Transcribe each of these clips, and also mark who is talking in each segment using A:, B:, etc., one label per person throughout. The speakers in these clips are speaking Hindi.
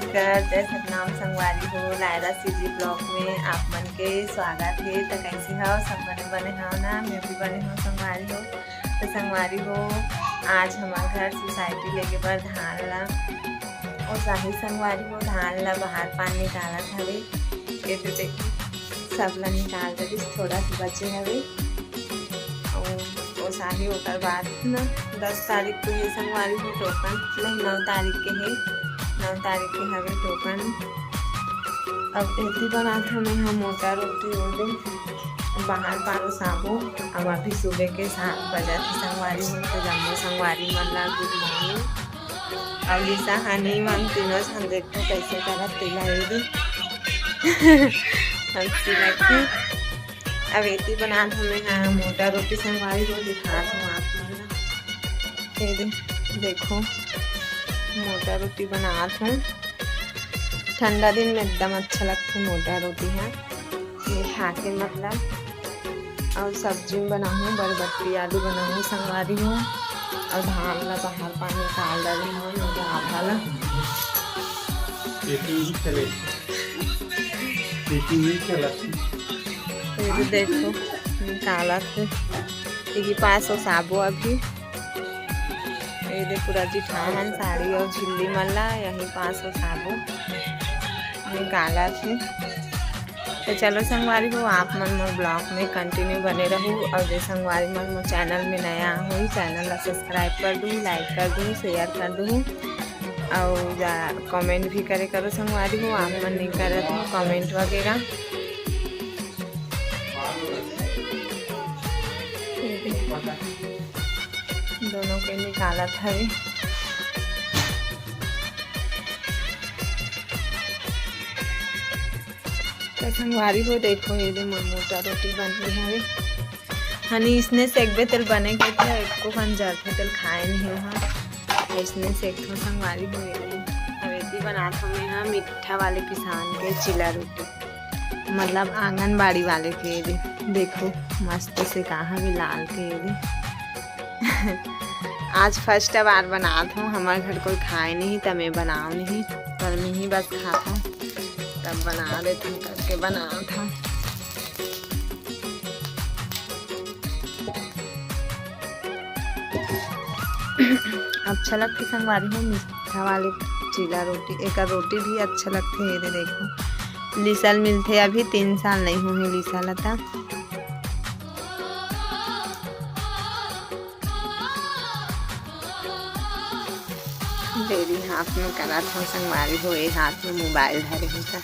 A: नमस्कार, जय सतनाम संगवारी हो। लायरा सीजी ब्लॉग में आप मन के स्वागत है। तो कैसी हो सब बने हो ना, मैं भी बने हो संगवारी हो। तो संगवारी हो, आज हमारे घर सोसाइटी लेके पर धान ला और शाही संगवारी हो, धान ला बाहर पानी निकाला हवे। ये तो देखो सब ला निकाल दे, थोड़ा सा बचे हवे। और शाही होकर बाद ना 10 तारीख को ये संगवारी हो टोकन, नहीं 9 तारीख के है, 9 तारीख के हवे टोकन। अब ऐसी बनाते हमें हम मोटा रोटी ओडे बाहर पारो साबो। अब अभी सुबह के 7 बजे थी संगवारी हो। तो जम्मू संगवारी मन ला गुड मॉर्निंग। अब लिसा हनी मन तीनों हम देखो कैसे करत तिला हंसी लगती। अब ऐसी बनाते हमें हाँ मोटा रोटी संगवारी हो दिखा हूँ आप लोग। देखो मोटा रोटी बनाते हूँ, ठंडा दिन में एकदम अच्छा लगता है मोटा रोटी है। ये खा के मतलब और सब्जी बनाऊँ, बरबट्टी आलू बनाऊँ संगवारी हूँ। और धान ला बाहर पानी निकाल डाली हूँ मुझे आधा ला। ये देखो निकाला थे ये पास हो साबो अभी। ये पूरा जिठान साड़ी और झिल्ली मल्ला यही पास हो साबो निकाला थे। तो चलो संगवारी हो, आप मन मोर ब्लॉग में कंटिन्यू बने रहूँ। और जो संगवारी मन मोर चैनल में नया हो, चैनल ला सब्सक्राइब कर दूँ, लाइक कर दूँ, शेयर कर दूँ और कमेंट भी करे करो संगवारी हो। आप मन नहीं करे तो कमेंट वगैरह। दोनों के निकाला था भी। तो संगवारी हो देखो ये मोटा रोटी बन रही है हनी। इसने सेकबे तेल बने के थे, एक को खंजर थे तेल खाए नहीं वहाँ, इसने सेक थो संगवारी हो। हवेदी बनाते हमें यहाँ मीठा वाले किसान के चिला रोटी, मतलब आंगनबाड़ी वाले के। देखो मस्त से कहा भी लाल के आज फर्स्ट बार बनाता हूँ, हमारे घर कोई खाए नहीं तब मैं बनाऊँ नहीं, पर मैं ही बस खाता हूँ तब बना देता हूँ करके बना था। अच्छा लगती संगवारी हो मीठा वाले चीला रोटी। एक रोटी भी अच्छा लगते है। ये देखो लिसल मिलते अभी 3 साल नहीं हुए लिसल था। डेरी हाथ में करा था संगवारी हो, एक हाथ में मोबाइल धरे होता।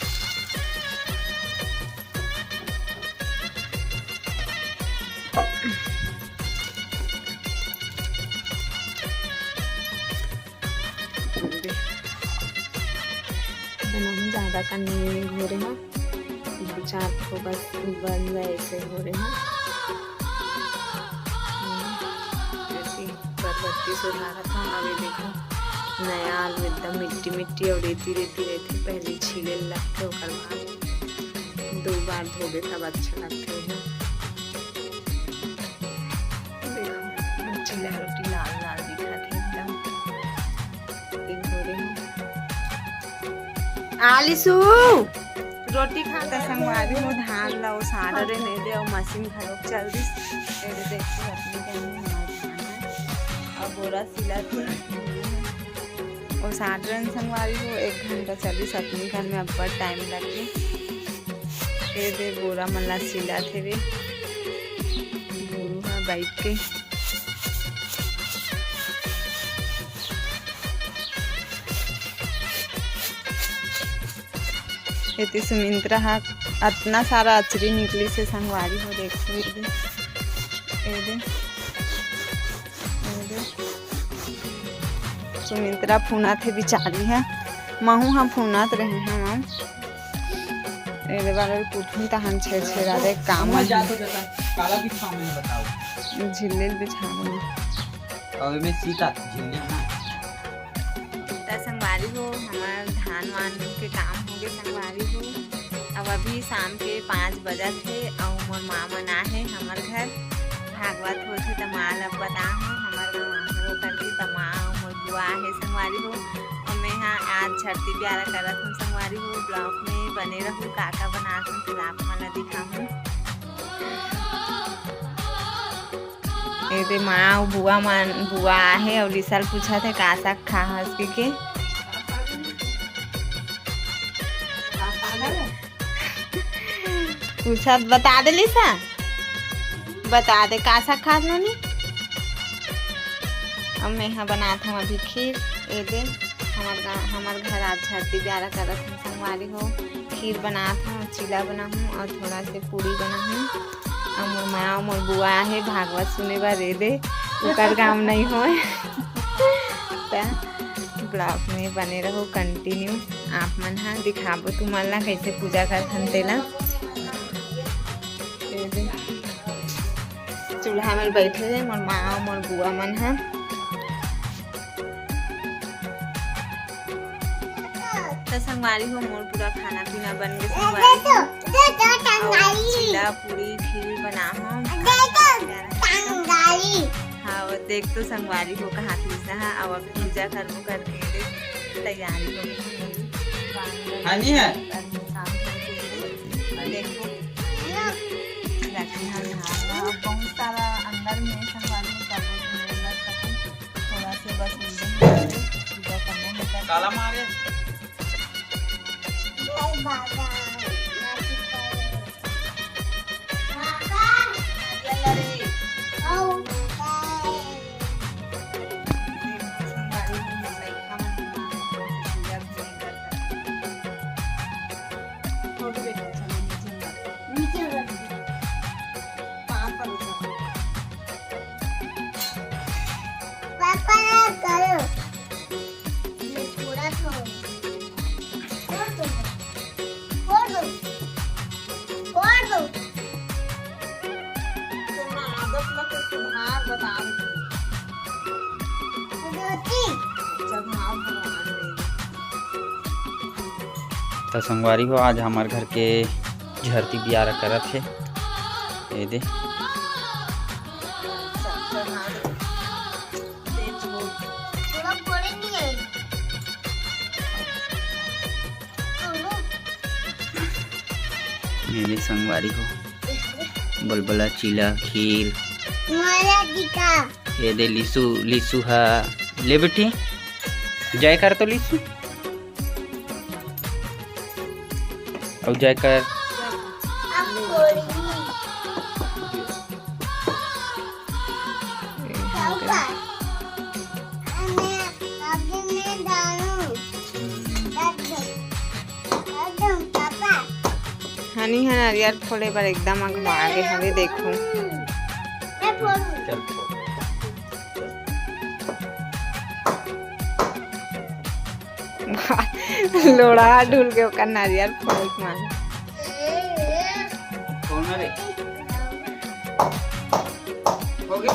A: ज़्यादा करने हो रहे हैं, 2-4 को बस बन जाए ऐसे हो रहे हैं। बरबट्टी सुधारा था। अभी देखो नया आलू एकदम मिट्टी मिट्टी और रेती रेती रहती, पहले छीले लगते होकर बाद 2 बार धोबे तब अच्छा लगते हैं। देखो चिल्ला रोटी लाल लाल दिखा थे एकदम। आलिसू रोटी खाता संगवारी हो, धान ला सारे नहीं दे और मशीन खरोक चल दी। देखो अपनी और बोरा सिला थी और 60 रन संगवारी हो। 1 घंटा चली सतनी घर में अब्बड़ टाइम लगे। ये दे बोरा मल्ला सिला थे वे बैठ के। इतनी सुमिंत्रा हा इतना सारा अचरी निकली से संगवारी हो। देखो ये सुमित्रा फूना थे बिचारी है, महू हम फूनात रहे हैं हम। ये वाले कुछ तहन छेड़ा दे काम
B: काला की काम में बताओ
A: झिल्ली बिछा दो
B: और में सीता झिल्ली ना।
A: संगवारी हो हमारा धान वान के काम हो गए संगवारी हो। अब अभी शाम के 5 बजे थे और मोर माँ मना है हमारे घर भागवत हो थे तो माँ लब बता हूँ हमारे गाँव करती तो माँ मोर बुआ है संगवारी हो। हमें यहाँ आज छठी प्यारा करत हम संगवारी हो ब्लॉग में बने रहूँ काका बना फिर आप मला दिखाऊँ। ये माँ और बुआ है और लिसल पूछा थे का साग खा हंस के पूछा बता दे लिसा बता दे का साग खा लो नी। अब मैं यहाँ बनाता हूँ अभी खीर। ये दे हमार घर आज छठी प्यारा करत हूँ संगवारी हो खीर बनाता हूँ चीला बना हूँ और थोड़ा से पूरी बना हूँ। और मोर माँ मोर बुआ है भागवत सुने बा रे दे उकर काम नहीं हो ब्लॉग में बने रहो कंटिन्यू। आप मन हाँ दिखाबो तुमन ला कैसे पूजा करथन तेला। चूल्हा में बैठे है मोर माँ और मोर बुआ मन है। तो संगवारी हो मोर पूरा खाना पीना बन गया संगवारी चीला पूरी खीर बना हूँ। हाँ वो देख तो संगवारी हो कहा लिसा है अब पूजा करने करके तैयारी हो देखो बहुत सारा अंदर में संगवारी थोड़ा से बस पूजा करना
B: काला मारे तो संगवारी हो आज हमारे घर के झरती बियारा करत है। ये दे ये दे संगवारी हो बलबला चीला खीर ये दे लिसू है ले बेटी जय कर तो लिसू और जय कर
A: हनी है नारियल फोड़े पर एकदम आगे हवे देखो लोड़ा ढूल के ओकर नारियल फोड़ मान
B: कौन रे हो गया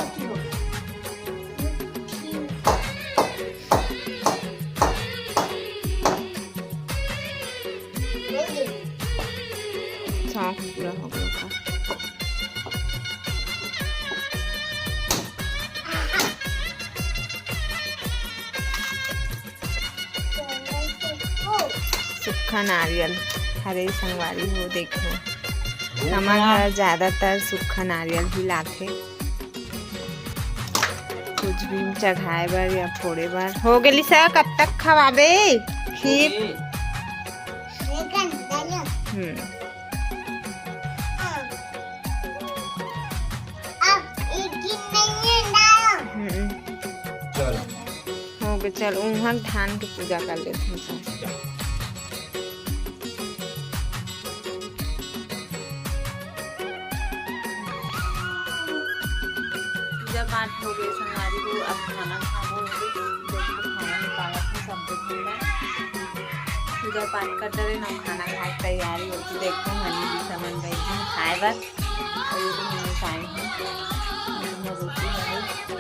A: शौक पूरा हो गया सूखा नारियल हरे संगवारी हो देखो हमारे घर ज्यादातर सूखा नारियल ही लाते कुछ भी चढ़ाए बर या फोड़े बर। हो गई सा कब तक खवाबे खीर हो गए चल वहाँ धान की पूजा कर लेते हैं। पूजा पाठ हो गई संगवारी को अब खाना खाओ खाना निकाला था सब पूजा पाठ करते रहे ना खाना खाए तैयारी होती देखो हनी भी समन गई खाए बस और ये तो मैंने खाए हैं रोटी है